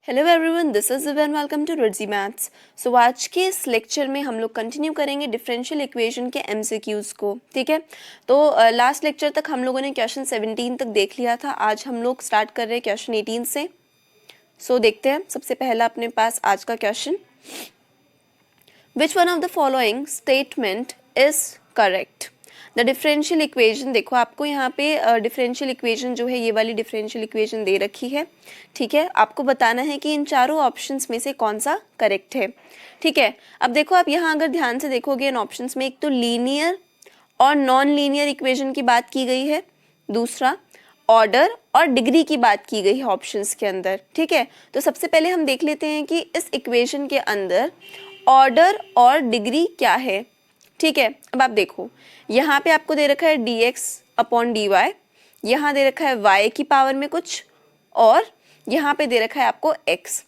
Hello everyone, this is and welcome to रुडजी maths. So आज के इस लेक्चर में हम लोग कंटिन्यू करेंगे डिफरेंशियल इक्वेशन के एमसीक्यूज को। ठीक है, तो लास्ट लेक्चर तक हम लोगों ने क्वेश्चन 17 तक देख लिया था। आज हम लोग स्टार्ट कर रहे हैं क्वेश्चन 18 से। सो देखते हैं, सबसे पहला अपने पास आज का question, which one of the following statement is correct. The differential equation, देखो आपको यहाँ पे डिफरेंशियल इक्वेशन जो है ये वाली डिफरेंशियल इक्वेशन दे रखी है। ठीक है, आपको बताना है कि इन चारों ऑप्शंस में से कौन सा करेक्ट है। ठीक है, अब देखो आप यहाँ अगर ध्यान से देखोगे इन ऑप्शंस में एक तो लीनियर और नॉन लीनियर इक्वेशन की बात की गई है, दूसरा ऑर्डर और डिग्री की बात की गई है ऑप्शंस के अंदर। ठीक है, तो सबसे पहले हम देख लेते हैं कि इस इक्वेशन के अंदर ऑर्डर और डिग्री क्या है। ठीक है, अब आप देखो यहाँ पे आपको दे रखा है dx अपॉन dy, यहाँ दे रखा है y की पावर में कुछ, और यहाँ पे दे रखा है आपको x।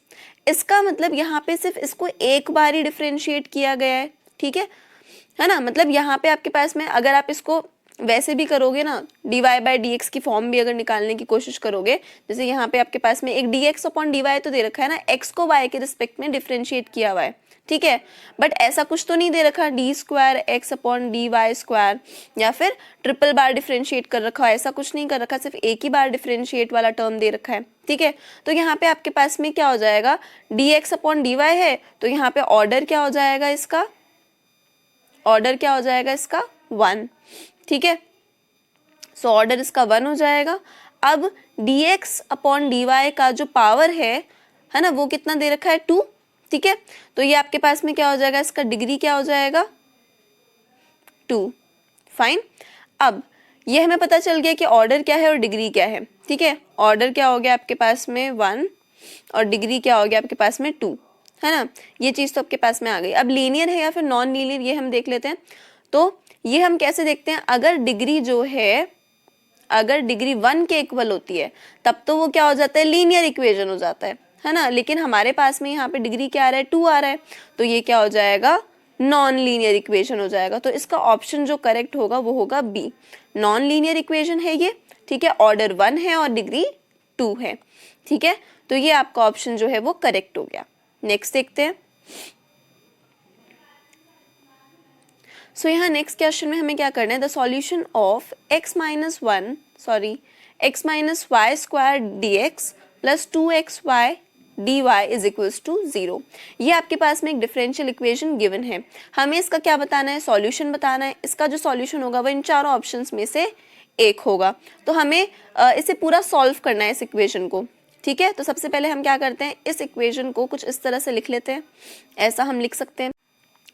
इसका मतलब यहाँ पे सिर्फ इसको एक बार ही डिफरेंशिएट किया गया है। ठीक है ना, मतलब यहाँ पे आपके पास में अगर आप इसको वैसे भी करोगे ना, dy बाई dx की फॉर्म भी अगर निकालने की कोशिश करोगे, जैसे यहाँ पे आपके पास में एक dx अपॉन dy तो दे रखा है ना, x को y के रिस्पेक्ट में डिफरेंशिएट किया हुआ है। ठीक है, बट ऐसा कुछ तो नहीं दे रखा d square x upon d y square, या फिर ट्रिपल बार डिफरेंशिएट कर रखा है, ऐसा कुछ नहीं कर रखा, सिर्फ एक ही बार डिफरेंशिएट वाला टर्म दे रखा है। ठीक है, तो यहाँ पे आपके पास में क्या हो जाएगा, d x upon d y है, तो यहाँ पे ऑर्डर क्या हो जाएगा इसका, ऑर्डर क्या हो जाएगा इसका 1। ठीक है, सो ऑर्डर इसका 1 हो जाएगा। अब d x upon d y का जो पावर है ना, वो कितना दे रखा है 2। ठीक है, तो ये आपके पास में क्या हो जाएगा, इसका डिग्री क्या हो जाएगा 2। फाइन, अब ये हमें पता चल गया कि ऑर्डर क्या है और डिग्री क्या है। ठीक है, ऑर्डर क्या हो गया आपके पास में 1 और डिग्री क्या हो गया आपके पास में 2, है ना। ये चीज़ तो आपके पास में आ गई। अब लीनियर है या फिर नॉन लीनियर, ये हम देख लेते हैं। तो ये हम कैसे देखते हैं, अगर डिग्री जो है, अगर डिग्री 1 के इक्वल होती है तब तो वो क्या हो जाता है, लीनियर इक्वेशन हो जाता है ना। लेकिन हमारे पास में यहाँ पे डिग्री क्या आ रहा है, 2 आ रहा है, तो ये क्या हो जाएगा, नॉन लीनियर इक्वेशन हो जाएगा। तो इसका ऑप्शन जो करेक्ट होगा वो होगा बी, नॉन लीनियर इक्वेशन है ये। ठीक है, ऑर्डर 1 है और डिग्री 2 है। ठीक है, तो ये आपका ऑप्शन जो है वो करेक्ट हो गया। नेक्स्ट देखते हैं। सो यहाँ नेक्स्ट क्वेश्चन में हमें क्या करना है, the solution of x minus y square d x plus 2xy dy is equals to 0। ये आपके पास में एक डिफरेंशियल इक्वेशन गिवन है, हमें इसका क्या बताना है, सॉल्यूशन बताना है। इसका जो सॉल्यूशन होगा वो इन चारों ऑप्शंस में से एक होगा, तो हमें इसे पूरा सॉल्व करना है इस इक्वेशन को। ठीक है, तो सबसे पहले हम क्या करते हैं, इस इक्वेशन को कुछ इस तरह से लिख लेते हैं, ऐसा हम लिख सकते हैं।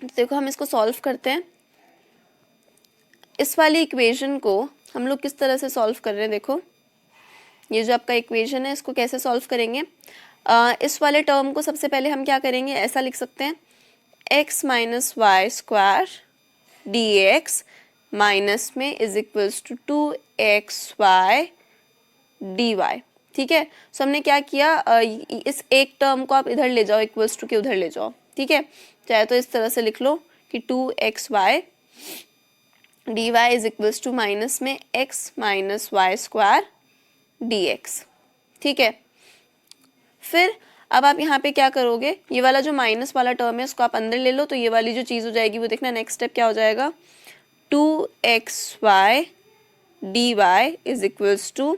तो देखो हम इसको सॉल्व करते हैं। इस वाली इक्वेशन को हम लोग किस तरह से सॉल्व कर रहे हैं, देखो ये जो आपका इक्वेशन है इसको कैसे सॉल्व करेंगे। इस वाले टर्म को सबसे पहले हम क्या करेंगे, ऐसा लिख सकते हैं, x minus y square d x minus में is equals to 2xy dy। ठीक है, सो हमने क्या किया, इस एक टर्म को आप इधर ले जाओ, इक्वल्स टू के उधर ले जाओ। ठीक है, चाहे तो इस तरह से लिख लो कि 2xy dy is equals to minus में x minus y square dx। ठीक है, फिर अब आप यहाँ पे क्या करोगे, ये वाला जो माइनस वाला टर्म है उसको आप अंदर ले लो, तो ये वाली जो चीज़ हो जाएगी वो देखना, नेक्स्ट स्टेप क्या हो जाएगा, 2xy dy is equals to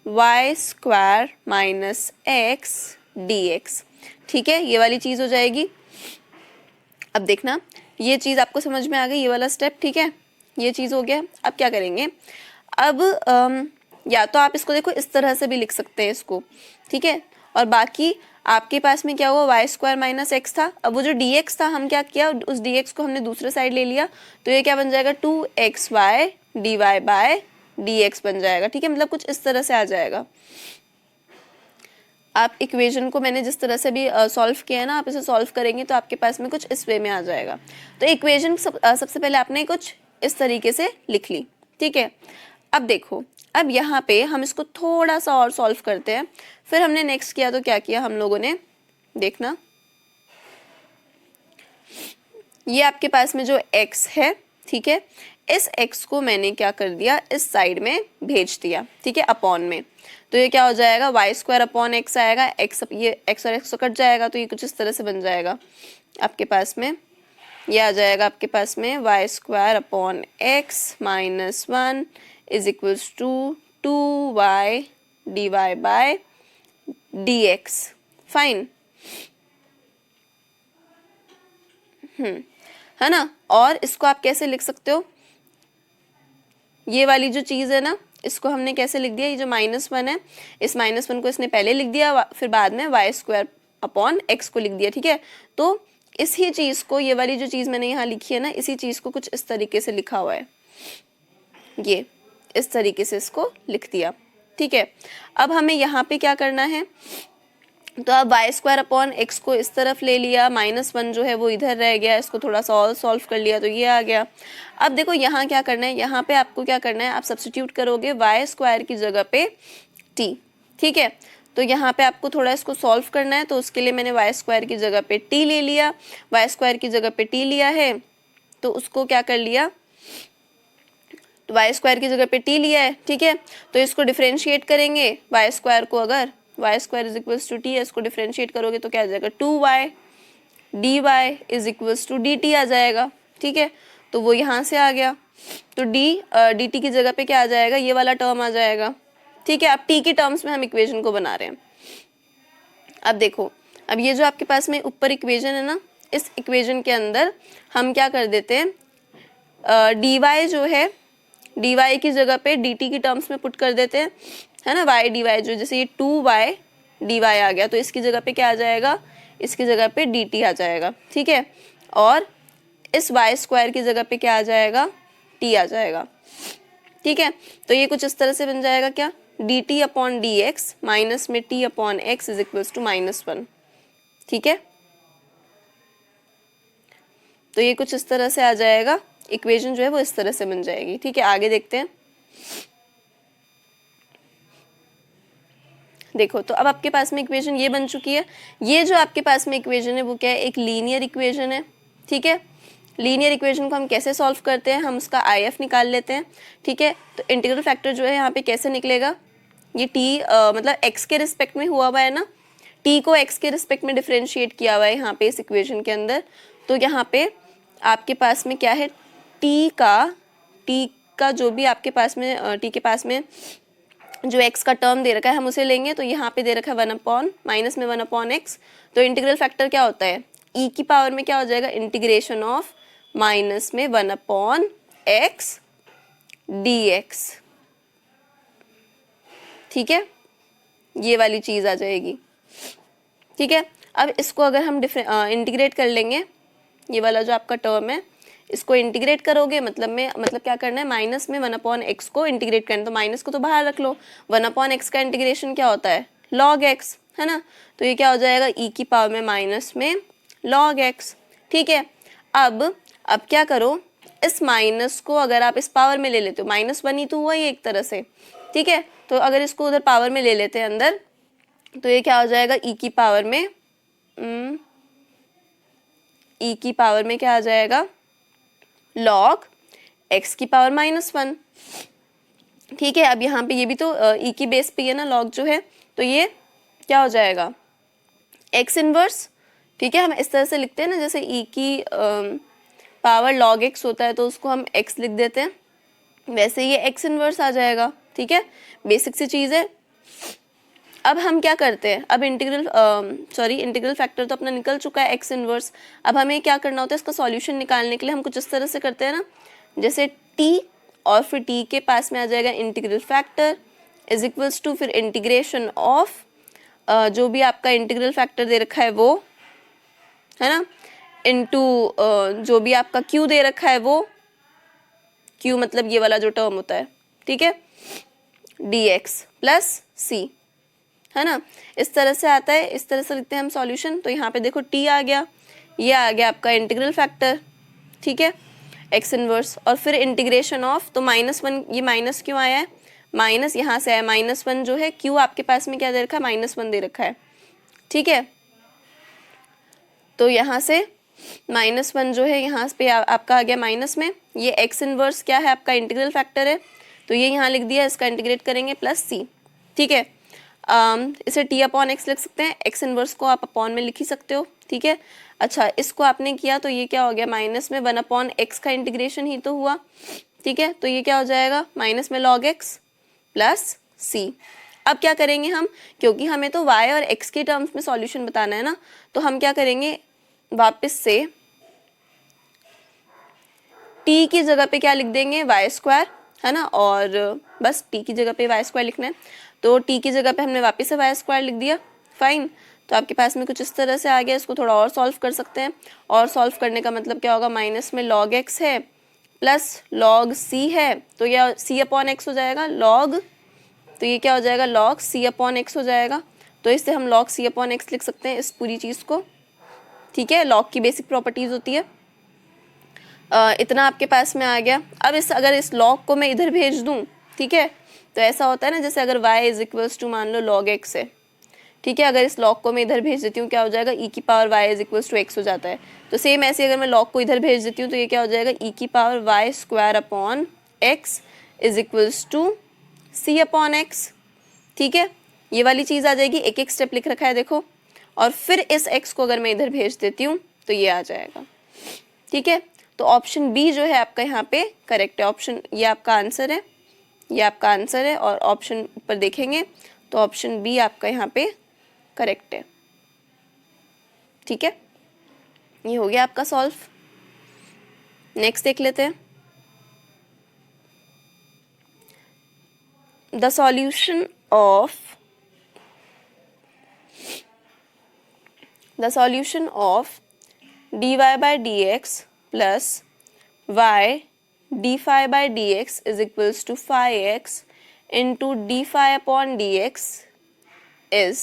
y square minus x dx। ठीक है, ये वाली चीज़ हो जाएगी। अब देखना ये चीज़ आपको समझ में आ गई, ये वाला स्टेप। ठीक है, ये चीज़ हो गया। अब क्या करेंगे, अब या तो आप इसको देखो इस तरह से भी लिख सकते हैं इसको। ठीक है, और बाकी आपके पास में क्या हुआ, वाई स्क्वायर माइनस एक्स था, अब वो जो डी एक्स था हम क्या किया, उस डी एक्स को हमने दूसरे साइड ले लिया, तो ये क्या बन जाएगा, 2xy dy बाय dx बन जाएगा। ठीक है, मतलब कुछ इस तरह से आ जाएगा। आप इक्वेशन को मैंने जिस तरह से भी सॉल्व किया है ना, आप इसे सॉल्व करेंगे तो आपके पास में कुछ इस वे में आ जाएगा। तो इक्वेशन सबसे पहले आपने कुछ इस तरीके से लिख ली। ठीक है, अब देखो, अब यहाँ पे हम इसको थोड़ा सा और सॉल्व करते हैं। फिर हमने नेक्स्ट किया तो क्या किया हम लोगों ने, देखना ये आपके पास में जो x है, ठीक है, इस x को मैंने क्या कर दिया, इस साइड में भेज दिया, ठीक है, अपॉन में। तो ये क्या हो जाएगा, वाई स्क्वायर अपॉन एक्स आएगा, एक्स, ये एक्स और एक्स तो कट जाएगा, तो ये कुछ इस तरह से बन जाएगा आपके पास में, ये आ जाएगा आपके पास में y square upon x minus 1 is equals to 2y dy by dx। Fine, है ना। और इसको आप कैसे लिख सकते हो, ये वाली जो चीज़ है ना, इसको हमने कैसे लिख दिया, ये जो -1 है, इस -1 को इसने पहले लिख दिया, फिर बाद में वाई स्क्वायर अपॉन एक्स को लिख दिया, ठीक है। तो इसी चीज़ को, ये वाली जो चीज़ मैंने यहाँ लिखी है ना, इसी चीज़ को कुछ इस तरीके से लिखा हुआ है, ये इस तरीके से इसको लिख दिया, ठीक है। अब हमें यहाँ पे क्या करना है, तो अब वाई स्क्वायर अपॉन एक्स को इस तरफ ले लिया, -1 जो है वो इधर रह गया, इसको थोड़ा सा और सॉल्व कर लिया तो ये आ गया। अब देखो यहाँ क्या करना है, यहाँ पे आपको क्या करना है, आप सब्स्टिट्यूट करोगे वाई स्क्वायर की जगह पे टी, ठीक है। तो यहाँ पे आपको थोड़ा इसको सॉल्व करना है, तो उसके लिए मैंने वाई स्क्वायर की जगह पे टी ले लिया, वाई स्क्वायर की जगह पे टी लिया है, तो उसको क्या कर लिया, तो वाई स्क्वायर की जगह पे टी लिया है, ठीक है। तो इसको डिफ्रेंशिएट करेंगे, वाई स्क्वायर को, अगर y square is equals to t है, इसको डिफ्रेंशिएट करोगे तो क्या आ जाएगा, 2y dy is equals to dt आ जाएगा, ठीक है। तो वो यहाँ से आ गया, तो dt की जगह पे क्या आ जाएगा, ये वाला टर्म आ जाएगा, ठीक है। अब t की टर्म्स में हम इक्वेशन को बना रहे हैं। अब देखो, अब ये जो आपके पास में ऊपर इक्वेशन है ना, इस इक्वेशन के अंदर हम क्या कर देते हैं, dy जो है, dy की जगह पे dt की टर्म्स में पुट कर देते हैं, है ना। y dy जो, जैसे ये 2y dy आ गया, तो इसकी जगह पे क्या आ जाएगा, इसकी जगह पे dt आ जाएगा, ठीक है। और इस y स्क्वायर की जगह पे क्या आ जाएगा, t आ जाएगा, ठीक है। तो ये कुछ इस तरह से बन जाएगा क्या, dt अपॉन dx माइनस में t upon x is equals to -1, ठीक है। तो ये कुछ इस तरह से आ जाएगा, इक्वेशन जो है वो इस तरह से बन जाएगी, ठीक है। आगे देखते हैं। देखो, तो अब आपके पास में इक्वेशन ये बन चुकी है। ये जो आपके पास में इक्वेशन है वो क्या है, एक लीनियर इक्वेशन है, ठीक है। लीनियर इक्वेशन को हम कैसे सॉल्व करते हैं, हम उसका IF निकाल लेते हैं, ठीक है। तो इंटीग्रल फैक्टर जो है यहाँ पे कैसे निकलेगा, ये t मतलब x के रिस्पेक्ट में हुआ है ना, t को x के रिस्पेक्ट में डिफ्रेंशिएट किया हुआ है यहाँ पे इस इक्वेशन के अंदर। तो यहाँ पे आपके पास में क्या है, t का जो भी आपके पास में t के पास में जो x का टर्म दे रखा है हम उसे लेंगे। तो यहाँ पे दे रखा है 1 अपॉन माइनस में 1 अपॉन एक्स, तो इंटीग्रल फैक्टर क्या होता है, e की पावर में क्या हो जाएगा, इंटीग्रेशन ऑफ माइनस में 1 अपॉन एक्स dx, ठीक है, ये वाली चीज़ आ जाएगी, ठीक है। अब इसको अगर हम इंटीग्रेट कर लेंगे, ये वाला जो आपका टर्म है इसको इंटीग्रेट करोगे, मतलब क्या करना है, माइनस में 1 अपॉन एक्स को इंटीग्रेट करना है, तो माइनस को तो बाहर रख लो, 1 अपॉन एक्स का इंटीग्रेशन क्या होता है, log x, है ना। तो ये क्या हो जाएगा, e की पावर में माइनस में log x, ठीक है। अब क्या करो, इस माइनस को अगर आप इस पावर में ले लेते हो, -1 ही तो हुआ ही एक तरह से, ठीक है। तो अगर इसको उधर पावर में ले लेते हैं अंदर, तो ये क्या हो जाएगा, e की पावर में क्या आ जाएगा, log x की पावर -1, ठीक है। अब यहाँ पे ये भी तो e की बेस पे है ना log जो है, तो ये क्या हो जाएगा, x इनवर्स, ठीक है। हम इस तरह से लिखते हैं ना, जैसे e की पावर log x होता है तो उसको हम x लिख देते हैं, वैसे ये x इनवर्स आ जाएगा, ठीक है। बेसिक सी चीज़ है। अब हम क्या करते हैं, अब इंटीग्रल फैक्टर तो अपना निकल चुका है x इनवर्स। अब हमें क्या करना होता है, इसका सॉल्यूशन निकालने के लिए हम कुछ इस तरह से करते हैं ना, जैसे t और फिर t के पास में आ जाएगा integral factor is equals to फिर इंटीग्रेशन ऑफ जो भी आपका इंटीग्रल फैक्टर दे रखा है वो, है ना, इनटू जो भी आपका q दे रखा है वो, q मतलब ये वाला जो टर्म होता है, ठीक है, dx प्लस c, है ना। इस तरह से आता है, इस तरह से लिखते हैं हम सॉल्यूशन। तो यहाँ पे देखो t आ गया, ये आ गया आपका इंटीग्रल फैक्टर, ठीक है, x इनवर्स, और फिर इंटीग्रेशन ऑफ, तो -1, ये माइनस क्यों आया है, माइनस यहाँ से आया, -1 जो है, q आपके पास में क्या दे रखा है, -1 दे रखा है, ठीक है। तो यहाँ से -1 जो है यहाँ पे आपका आ गया माइनस में, ये एक्स इनवर्स क्या है आपका इंटीग्रल फैक्टर है, तो ये यहाँ लिख दिया, इसका इंटीग्रेट करेंगे प्लस सी, ठीक है। इसे टी अपॉन एक्स लिख सकते हैं, एक्स इनवर्स को आप अपॉन में लिख ही सकते हो, ठीक है। अच्छा, इसको आपने किया तो ये क्या हो गया, माइनस में 1 अपॉन एक्स का इंटीग्रेशन ही तो हुआ, ठीक है। तो ये क्या हो जाएगा, माइनस में लॉग एक्स प्लस सी। अब क्या करेंगे हम, क्योंकि हमें तो y और x के टर्म्स में सॉल्यूशन बताना है ना, तो हम क्या करेंगे, वापस से t की जगह पे क्या लिख देंगे, वाई स्क्वायर, है ना, और बस t की जगह पे वाई स्क्वायर लिखना है, तो t की जगह पे हमने वापस से वाई स्क्वायर लिख दिया, फाइन। तो आपके पास में कुछ इस तरह से आ गया, इसको थोड़ा और सॉल्व कर सकते हैं, और सॉल्व करने का मतलब क्या होगा, माइनस में लॉग एक्स है प्लस लॉग सी है, तो यह सी अपॉन एक्स हो जाएगा लॉग, तो ये क्या हो जाएगा, लॉग सी अपॉन एक्स हो जाएगा। तो इससे हम लॉग सी अपॉन एक्स लिख सकते हैं इस पूरी चीज़ को, ठीक है। लॉग की बेसिक प्रॉपर्टीज होती है। इतना आपके पास में आ गया। अब अगर इस लॉग को मैं इधर भेज दूं, ठीक है, तो ऐसा होता है ना, जैसे अगर y इज इक्वल्स टू मान लो लॉग एक्स है, ठीक है, अगर इस लॉग को मैं इधर भेज देती हूँ क्या हो जाएगा, e की power y is equals to x हो जाता है। तो सेम ऐसे अगर मैं लॉग को इधर भेज देती हूँ तो ये क्या हो जाएगा, e की power y square upon x is equals to c upon x, ठीक है। ये वाली चीज़ आ जाएगी, एक एक स्टेप लिख रखा है देखो, और फिर इस x को अगर मैं इधर भेज देती हूँ तो ये आ जाएगा, ठीक है। तो ऑप्शन बी जो है आपका यहाँ पे करेक्ट है, ऑप्शन ये आपका आंसर है, ये आपका आंसर है, और ऑप्शन ऊपर देखेंगे तो ऑप्शन बी आपका यहाँ पे करेक्ट है, ठीक है। ये हो गया आपका सॉल्व। नेक्स्ट देख लेते हैं, the solution of dy by dx plus y d phi by dx is equals to phi x into d phi upon dx is,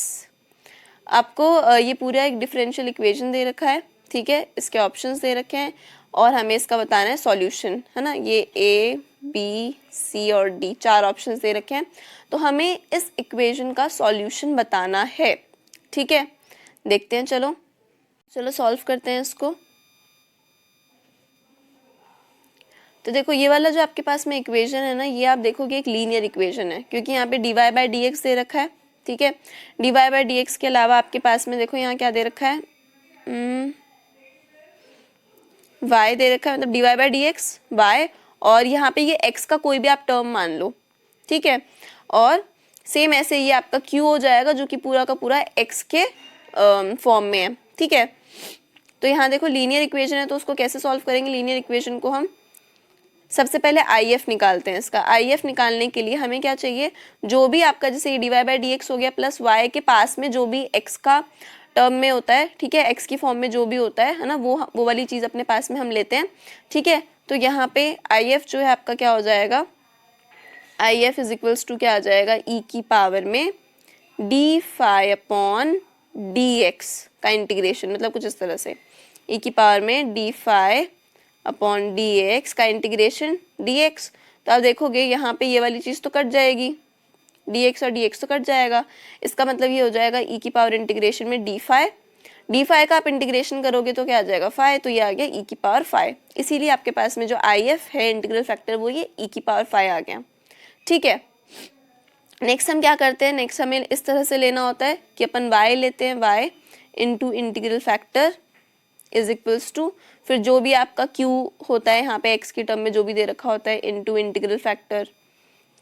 आपको ये पूरा एक डिफरेंशियल इक्वेशन दे रखा है, ठीक है, इसके ऑप्शंस दे रखे हैं और हमें इसका बताना है सॉल्यूशन, है ना। ये A, B, C और D 4 ऑप्शंस दे रखे हैं, तो हमें इस इक्वेशन का सॉल्यूशन बताना है, ठीक है। देखते हैं, चलो सॉल्व करते हैं इसको। तो देखो ये वाला जो आपके पास में इक्वेशन है ना, ये आप देखोगे एक लीनियर इक्वेशन है, क्योंकि यहाँ पे dy बाई डी एक्स दे रखा है, ठीक है। dy बाई डी एक्स के अलावा आपके पास में देखो यहाँ क्या दे रखा है, y दे रखा है, मतलब dy by d x y, और यहाँ पे ये x का कोई भी आप टर्म मान लो, ठीक है। और सेम ऐसे ये आपका q हो जाएगा, जो कि पूरा का पूरा x के फॉर्म में है, ठीक है। तो यहाँ देखो लीनियर इक्वेशन है, तो उसको कैसे सॉल्व करेंगे, लीनियर इक्वेशन को हम सबसे पहले IF निकालते हैं। इसका IF निकालने के लिए हमें क्या चाहिए, जो भी आपका जैसे dy बाई डी एक्स हो गया प्लस y के पास में जो भी x का टर्म में होता है, ठीक है, x की फॉर्म में जो भी होता है ना, वो वाली चीज़ अपने पास में हम लेते हैं, ठीक है। तो यहाँ पे IF जो है आपका क्या हो जाएगा, IF इज इक्वल्स टू क्या आ जाएगा, e की पावर में d फाई अपॉन dx का इंटीग्रेशन, मतलब कुछ इस तरह से e की पावर में d फाई अपॉन dx का इंटीग्रेशन dx। तो आप देखोगे यहाँ पे ये वाली चीज़ तो कट जाएगी, dx और dx तो कट जाएगा, इसका मतलब ये हो जाएगा e की पावर इंटीग्रेशन में d फाई का आप इंटीग्रेशन करोगे तो क्या आ जाएगा, फाई, तो ये आ गया e की पावर फाई। इसीलिए आपके पास में जो IF है इंटीग्रल फैक्टर, वो ये e की पावर फाई आ गया, ठीक है। नेक्स्ट हम क्या करते हैं, नेक्स्ट हमें इस तरह से लेना होता है कि अपन y लेते हैं, y into integral factor is equals to, फिर जो भी आपका q होता है यहाँ पे x की टर्म में जो भी दे रखा होता है इंटू इंटीग्रल फैक्टर,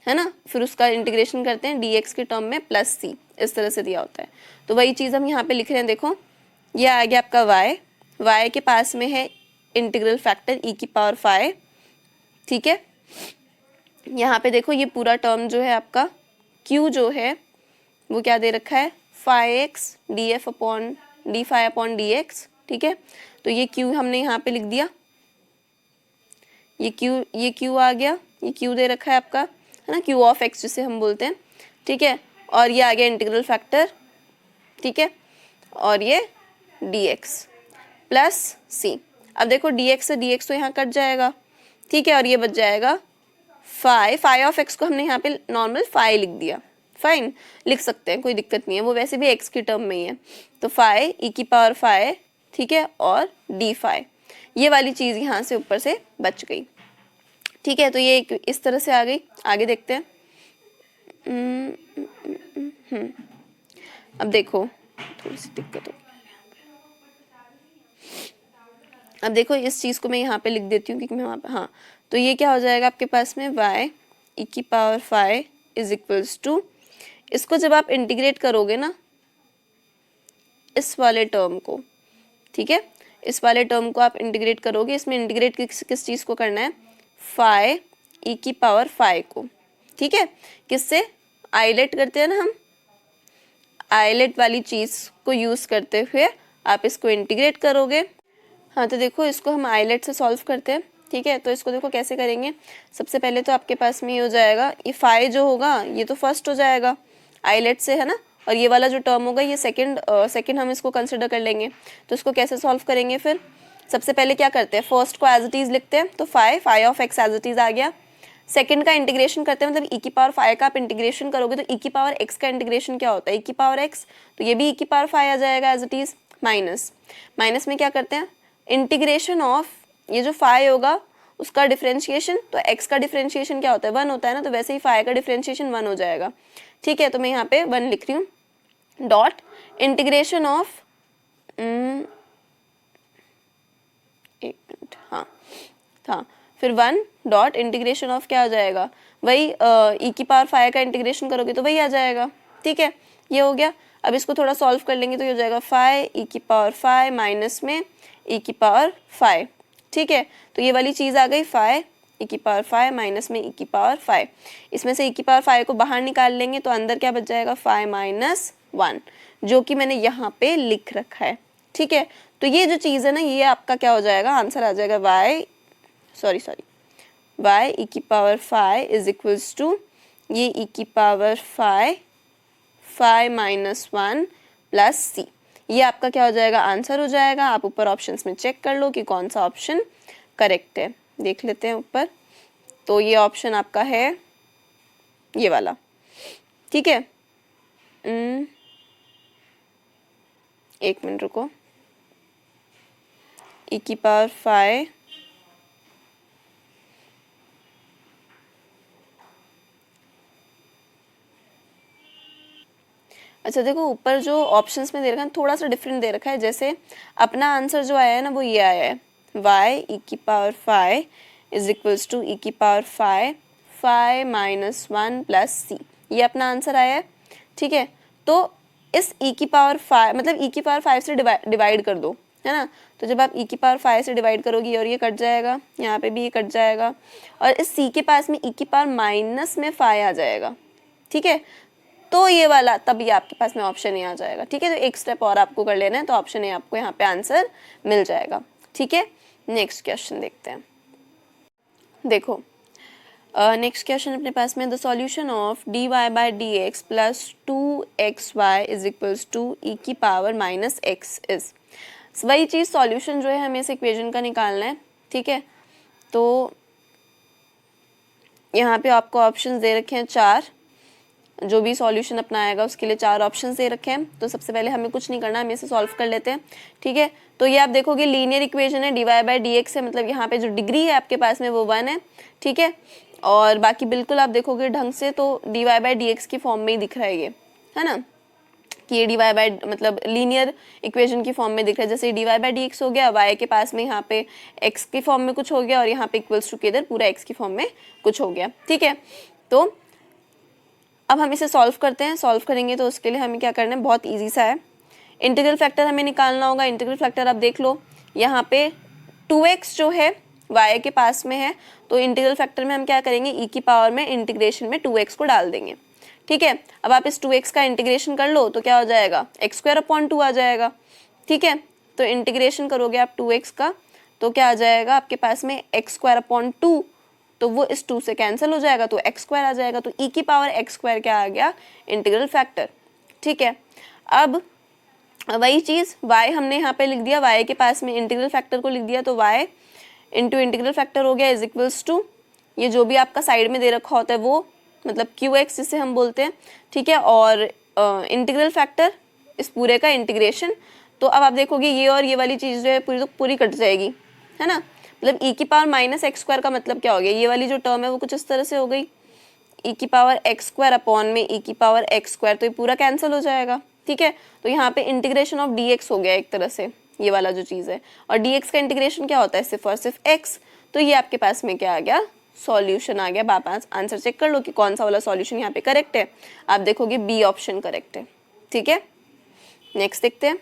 है ना, फिर उसका इंटीग्रेशन करते हैं dx की टर्म में प्लस c, इस तरह से दिया होता है। तो वही चीज़ हम यहाँ पे लिख रहे हैं, देखो ये आ गया आपका y के पास में है इंटीग्रल फैक्टर e की पावर फाई, ठीक है। यहाँ पे देखो ये पूरा टर्म जो है आपका q जो है वो क्या दे रखा है, phi x d phi upon d x, ठीक है। तो ये q हमने यहाँ पे लिख दिया, ये q आ गया, ये q दे रखा है आपका, है ना, q ऑफ x जिसे हम बोलते हैं, ठीक है। और ये आ गया इंटीग्रल फैक्टर, ठीक है, और ये dx प्लस c। अब देखो dx से dx तो यहाँ कट जाएगा, ठीक है, और ये बच जाएगा फाई ऑफ x को हमने यहाँ पे नॉर्मल फाई लिख दिया, फाइन, लिख सकते हैं, कोई दिक्कत नहीं है, वो वैसे भी x की टर्म में ही है। तो फाई e की पावर फाई ठीक है, और डी फाई, ये वाली चीज़ यहाँ से ऊपर से बच गई। ठीक है, तो ये इस तरह से आ गई। आगे देखते हैं। अब देखो थोड़ी सी दिक्कत हो, अब देखो इस चीज़ को मैं यहाँ पे लिख देती हूँ क्योंकि मैं वहाँ पे, हाँ, तो ये क्या हो जाएगा आपके पास में y e की पावर 5 इज इक्वल्स टू, इसको जब आप इंटीग्रेट करोगे ना इस वाले टर्म को, ठीक है, इस वाले टर्म को आप इंटीग्रेट करोगे, इसमें इंटीग्रेट किस चीज़ को करना है, फाई ई की पावर 5 को, ठीक है, किससे, आइलेट करते हैं ना हम, आइलेट वाली चीज़ को यूज़ करते हुए आप इसको इंटीग्रेट करोगे। हाँ, तो देखो इसको हम आइलेट से सॉल्व करते हैं। ठीक है, तो इसको देखो कैसे करेंगे। सबसे पहले तो आपके पास में ये हो जाएगा, ये फाई जो होगा ये तो फर्स्ट हो जाएगा आइलेट से, है ना, और ये वाला जो टर्म होगा ये सेकंड हम इसको कंसिडर कर लेंगे। तो इसको कैसे सॉल्व करेंगे फिर, सबसे पहले क्या करते हैं, फर्स्ट को एज इट इज़ लिखते हैं, तो phi of x as it is आ गया। सेकंड का इंटीग्रेशन करते हैं, मतलब ई की पावर 5 का आप इंटीग्रेशन करोगे तो ई की पावर एक्स का इंटीग्रेशन क्या होता है, ई की पावर एक्स, तो ये भी ई की पावर 5 आ जाएगा एज इट इज़। माइनस में क्या करते हैं, इंटीग्रेशन ऑफ ये जो 5 होगा उसका डिफरेंशिएशन, तो x का डिफरेंशिएशन क्या होता है, 1 होता है ना, तो वैसे ही 5 का डिफरेंशिएशन 1 हो जाएगा। ठीक है, तो मैं यहाँ पे 1 लिख रही हूँ, डॉट इंटीग्रेशन ऑफ, एक मिनट, हाँ, फिर 1 डॉट इंटीग्रेशन ऑफ क्या आ जाएगा, वही ई की पावर 5 का इंटीग्रेशन करोगे तो वही आ जाएगा। ठीक है, ये हो गया। अब इसको थोड़ा सॉल्व कर लेंगे तो ये हो जाएगा 5 ई की पावर 5 माइनस में ई की पावर 5। ठीक है, तो ये वाली चीज़ आ गई 5 ई की पावर 5 माइनस में ई की पावर 5। इसमें से ई की पावर 5 को बाहर निकाल लेंगे तो अंदर क्या बच जाएगा, 5 माइनस 1, जो कि मैंने यहाँ पे लिख रखा है। ठीक है, तो ये जो चीज़ है ना, ये आपका क्या हो जाएगा, आंसर आ जाएगा y ई की पावर 5 इज इक्वल्स टू ये ई की पावर 5 माइनस 1 प्लस सी। ये आपका क्या हो जाएगा, आंसर हो जाएगा। आप ऊपर ऑप्शंस में चेक कर लो कि कौन सा ऑप्शन करेक्ट है, देख लेते हैं ऊपर। तो ये ऑप्शन आपका है ये वाला। ठीक है, एक मिनट रुको, ई की पावर 5 अच्छा देखो ऊपर जो ऑप्शंस में दे रखा है थोड़ा सा डिफरेंट दे रखा है। जैसे अपना आंसर जो आया है ना वो ये आया है, y ई की power 5 is equals to e की पावर 5 माइनस 1 प्लस सी, ये अपना आंसर आया है। ठीक है, तो इस ई की पावर 5 मतलब ई की पावर 5 से डिवाइड कर दो, है ना, तो जब आप ई की पावर 5 से डिवाइड करोगी और ये कट जाएगा, यहाँ पे भी ये कट जाएगा, और इस सी के पास में ई की पावर माइनस में 5 आ जाएगा। ठीक है, तो ये वाला तब ये आपके पास में ऑप्शन ए आ जाएगा। ठीक है, तो एक स्टेप और आपको कर लेना है, तो ऑप्शन ए आपको यहाँ पे आंसर मिल जाएगा। ठीक है, नेक्स्ट क्वेश्चन देखते हैं। देखो नेक्स्ट क्वेश्चन अपने पास में, the solution of dy by d x plus 2xy is equals to e की पावर माइनस एक्स इज, वही चीज़ सॉल्यूशन जो है हमें इस इक्वेशन का निकालना है। ठीक है, तो यहाँ पे आपको ऑप्शंस दे रखे हैं 4, जो भी सॉल्यूशन अपना आएगा उसके लिए 4 ऑप्शंस दे रखे हैं। तो सबसे पहले हमें कुछ नहीं करना, हम इसे सॉल्व कर लेते हैं। ठीक है, तो ये आप देखोगे लीनियर इक्वेशन है, dy बाई डी एक्स है, मतलब यहाँ पे जो डिग्री है आपके पास में वो 1 है। ठीक है, और बाकी बिल्कुल आप देखोगे ढंग से तो dy बाई डी एक्स की फॉर्म में ही दिख रहा है ये, है ना, कि ये dy बाई मतलब लीनियर इक्वेशन की फॉर्म में दिख रहा है। जैसे dy बाई डी एक्स हो गया, y के पास में यहाँ पे x की फॉर्म में कुछ हो गया, और यहाँ पे इक्वल्स टू के इधर पूरा x की फॉर्म में कुछ हो गया। ठीक है, तो अब हम इसे सॉल्व करते हैं। सॉल्व करेंगे तो उसके लिए हमें क्या करना है, बहुत इजी सा है, इंटीग्रल फैक्टर हमें निकालना होगा। इंटीग्रल फैक्टर आप देख लो, यहाँ पे 2x जो है y के पास में है, तो इंटीग्रल फैक्टर में हम क्या करेंगे, e की पावर में इंटीग्रेशन में 2x को डाल देंगे। ठीक है, अब आप इस 2x का इंटीग्रेशन कर लो तो क्या हो जाएगा, x² आ जाएगा। ठीक है, तो इंटीग्रेशन करोगे आप 2x का तो क्या आ जाएगा आपके पास में x², तो वो इस 2 से कैंसिल हो जाएगा, तो x² आ जाएगा। तो e की पावर x² क्या आ गया, इंटीग्रल फैक्टर। ठीक है, अब वही चीज़ y हमने यहाँ पे लिख दिया, y के पास में इंटीग्रल फैक्टर को लिख दिया, तो y इंटू इंटीग्रल फैक्टर हो गया इज इक्वल्स टू ये जो भी आपका साइड में दे रखा होता है वो, मतलब qx जिसे हम बोलते हैं। ठीक है, और इंटीग्रल फैक्टर इस पूरे का इंटीग्रेशन, तो अब आप देखोगे ये और ये वाली चीज़ जो है पूरी तो पूरी कट जाएगी, है ना। मतलब e की पावर माइनस एक्स स्क्वायर का मतलब क्या हो गया, ये वाली जो टर्म है वो कुछ इस तरह से हो गई, e की पावर एक्स स्क्वायर अपॉन में e की पावर एक्स स्क्वायर, तो ये पूरा कैंसिल हो जाएगा, ठीक है। तो यहाँ पे इंटीग्रेशन ऑफ dx हो गया एक तरह से, ये वाला जो चीज़ है, और dx का इंटीग्रेशन क्या होता है, सिर्फ और सिर्फ x। तो ये आपके पास में क्या आ गया, सॉल्यूशन आ गया। आप आंसर चेक कर लो कि कौन सा वाला सॉल्यूशन यहाँ पे करेक्ट है। आप देखोगे बी ऑप्शन करेक्ट है, ठीक है। नेक्स्ट देखते हैं,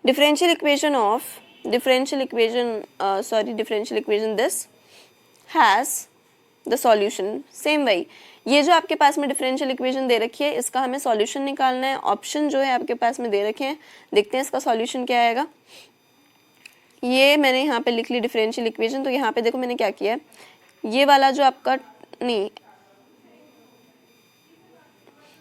differential equation this has the solution, same वही, ये जो आपके पास में डिफरेंशियल इक्वेशन दे रखी है इसका हमें सॉल्यूशन निकालना है। ऑप्शन जो है आपके पास में दे रखे हैं, देखते हैं इसका सॉल्यूशन क्या आएगा। ये मैंने यहाँ पे लिख ली डिफरेंशियल इक्वेशन, तो यहाँ पे देखो मैंने क्या किया है, ये वाला जो आपका नहीं,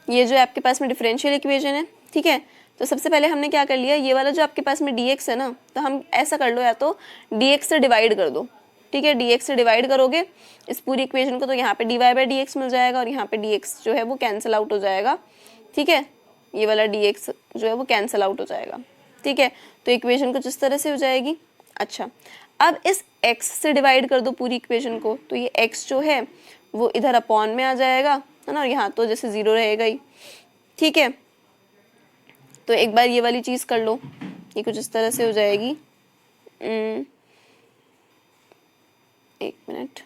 ये जो आपके पास में डिफरेंशियल इक्वेशन है, ठीक है। तो सबसे पहले हमने क्या कर लिया, ये वाला जो आपके पास में dx है ना, तो हम ऐसा कर लो, या तो dx से डिवाइड कर दो, ठीक है। dx से डिवाइड करोगे इस पूरी इक्वेशन को, तो यहाँ पे dy/dx मिल जाएगा, और यहाँ पे dx जो है वो कैंसिल आउट हो जाएगा, ठीक है। ये वाला dx जो है वो कैंसिल आउट हो जाएगा, ठीक है। तो इक्वेशन कुछ इस तरह से हो जाएगी। अच्छा, अब इस x से डिवाइड कर दो पूरी इक्वेशन को, तो ये x जो है वो इधर अपॉन में आ जाएगा, है ना, और यहाँ तो जैसे 0 रहेगा ही, ठीक है। तो एक बार ये वाली चीज़ कर लो, ये कुछ इस तरह से हो जाएगी। एक मिनट,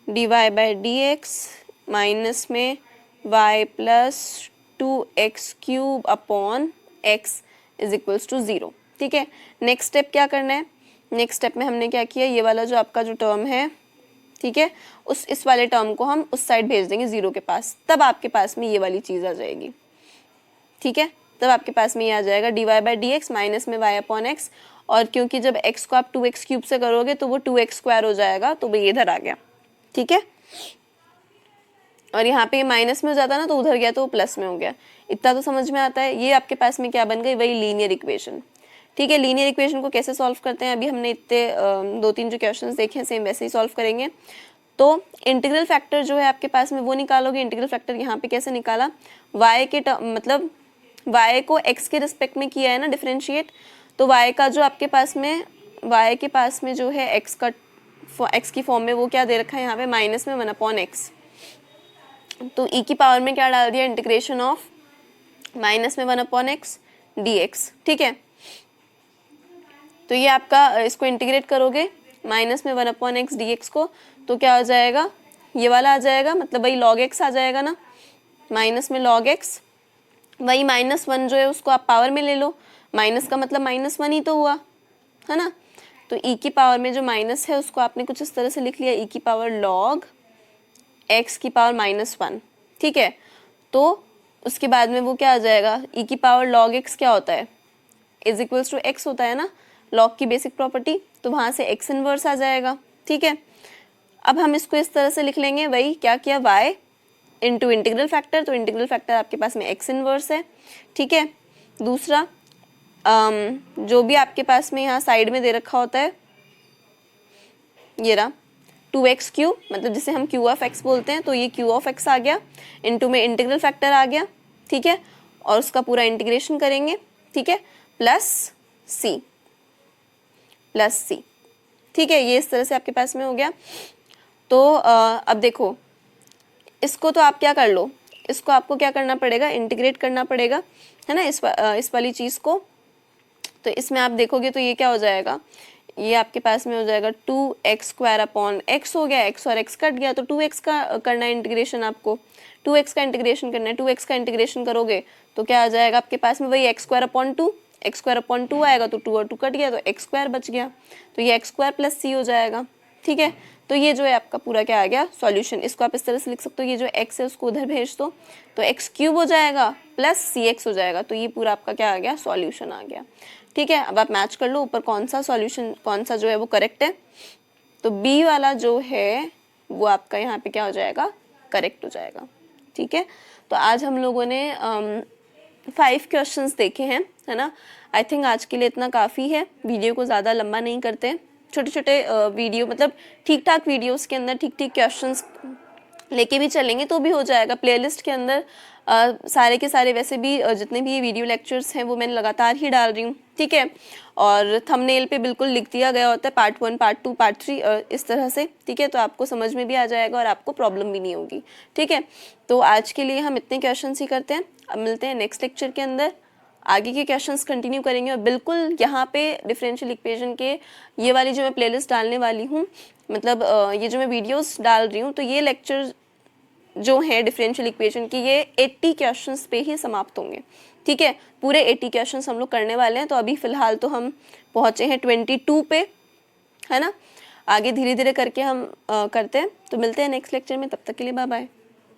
dy/dx माइनस में y plus 2x³ upon x is equals to 0, ठीक है। नेक्स्ट स्टेप क्या करना है, नेक्स्ट स्टेप में हमने क्या किया, ये वाला जो आपका जो टर्म है, ठीक है, इस वाले टर्म को हम उस साइड भेज देंगे 0 के पास, तब आपके पास में ये वाली चीज़ आ जाएगी, ठीक है। तब आपके पास में ये आ जाएगा dy/dx माइनस में y अपॉन x, और क्योंकि जब x को आप 2x³ से करोगे तो वो 2x² हो जाएगा, तो वो इधर आ गया, ठीक है। और यहाँ पे ये माइनस में हो जाता ना, तो उधर गया तो वो प्लस में हो गया। इतना तो समझ में आता है। ये आपके पास में क्या बन गई, वही लीनियर इक्वेशन, ठीक है। लीनियर इक्वेशन को कैसे सॉल्व करते हैं, अभी हमने इतने 2-3 जो क्वेश्चंस देखे हैं सेम वैसे ही सॉल्व करेंगे। तो इंटीग्रल फैक्टर जो है आपके पास में वो निकालोगे। इंटीग्रल फैक्टर यहाँ पे कैसे निकाला, y के मतलब y को x के रिस्पेक्ट में किया है ना डिफरेंशिएट, तो y का जो आपके पास में y के पास में जो है x की फॉर्म में वो क्या दे रखा है यहाँ पे, माइनस में 1/x। तो e की पावर में क्या डाल दिया, इंटीग्रेशन ऑफ माइनस में 1/x dx, ठीक है। तो ये आपका इसको इंटीग्रेट करोगे माइनस में 1/x dx को, तो क्या हो जाएगा, ये वाला आ जाएगा, मतलब वही log x आ जाएगा ना, माइनस में log x, वही -1 जो है उसको आप पावर में ले लो, माइनस का मतलब -1 ही तो हुआ, है ना। तो e की पावर में जो माइनस है उसको आपने कुछ इस तरह से लिख लिया, e की पावर log x की पावर -1, ठीक है। तो उसके बाद में वो क्या आ जाएगा, e की पावर log x क्या होता है, इज इक्वल्स टू x होता है ना, log की बेसिक प्रॉपर्टी, तो वहाँ से x इनवर्स आ जाएगा, ठीक है। अब हम इसको इस तरह से लिख लेंगे, वही क्या किया, y इंटू इंटीग्रल फैक्टर, तो इंटीग्रल फैक्टर आपके पास में x इनवर्स है, ठीक है। दूसरा जो भी आपके पास में यहाँ साइड में दे रखा होता है, ये रहा 2x³ मतलब जिसे हम q ऑफ x बोलते हैं, तो ये q ऑफ x आ गया, इंटू में इंटीग्रल फैक्टर आ गया, ठीक है, और उसका पूरा इंटीग्रेशन करेंगे, ठीक है, प्लस c, ठीक है। ये इस तरह से आपके पास में हो गया। तो अब देखो, इसको तो आप क्या कर लो, इसको आपको क्या करना पड़ेगा, इंटीग्रेट करना पड़ेगा, है ना, इस वाली चीज़ को। तो इसमें आप देखोगे तो ये क्या हो जाएगा, ये आपके पास में हो जाएगा 2x² अपॉन x हो गया, x और x कट गया, तो 2x का करना है इंटीग्रेशन, आपको 2x का इंटीग्रेशन करना है। 2x का इंटीग्रेशन करोगे तो क्या आ जाएगा आपके पास में, वही x² अपॉन 2 आएगा, तो 2 और 2 कट गया, तो x² बच गया, तो ये x² प्लस c हो जाएगा, ठीक है। तो ये जो है आपका पूरा क्या आ गया, सॉल्यूशन। इसको आप इस तरह से लिख सकते हो, ये जो x है उसको उधर भेज दो, तो x³ हो जाएगा प्लस cx हो जाएगा, तो ये पूरा आपका क्या आ गया, सॉल्यूशन आ गया, ठीक है। अब आप मैच कर लो ऊपर कौन सा सॉल्यूशन, कौन सा जो है वो करेक्ट है, तो बी वाला जो है वो आपका यहाँ पे क्या हो जाएगा, करेक्ट हो जाएगा, ठीक है। तो आज हम लोगों ने 5 क्वेश्चंस देखे हैं, है ना। आई थिंक आज के लिए इतना काफ़ी है, वीडियो को ज़्यादा लंबा नहीं करते, छोटे छोटे वीडियो मतलब ठीक ठाक वीडियोस के अंदर ठीक ठीक क्वेश्चंस लेके भी चलेंगे तो भी हो जाएगा। प्लेलिस्ट के अंदर सारे के सारे वैसे भी जितने भी ये वीडियो लेक्चर्स हैं वो मैंने लगातार ही डाल रही हूँ, ठीक है। और थंबनेल पे बिल्कुल लिख दिया गया होता है पार्ट 1, पार्ट 2, पार्ट 3 इस तरह से, ठीक है। तो आपको समझ में भी आ जाएगा और आपको प्रॉब्लम भी नहीं होगी, ठीक है। तो आज के लिए हम इतने क्वेश्चंस ही करते हैं। अब मिलते हैं नेक्स्ट लेक्चर के अंदर, आगे के क्वेश्चंस कंटिन्यू करेंगे। और बिल्कुल यहाँ पे डिफरेंशियल इक्वेशन के ये वाली जो मैं प्लेलिस्ट डालने वाली हूँ, मतलब ये जो मैं वीडियोस डाल रही हूँ, तो ये लेक्चर जो है डिफरेंशियल इक्वेशन की ये 80 क्वेश्चंस पे ही समाप्त होंगे, ठीक है। पूरे 80 क्वेश्चंस हम लोग करने वाले हैं। तो अभी फ़िलहाल तो हम पहुँचे हैं 22 पे, है ना। आगे धीरे धीरे करके हम करते हैं। तो मिलते हैं नेक्स्ट लेक्चर में, तब तक के लिए बाय बाय।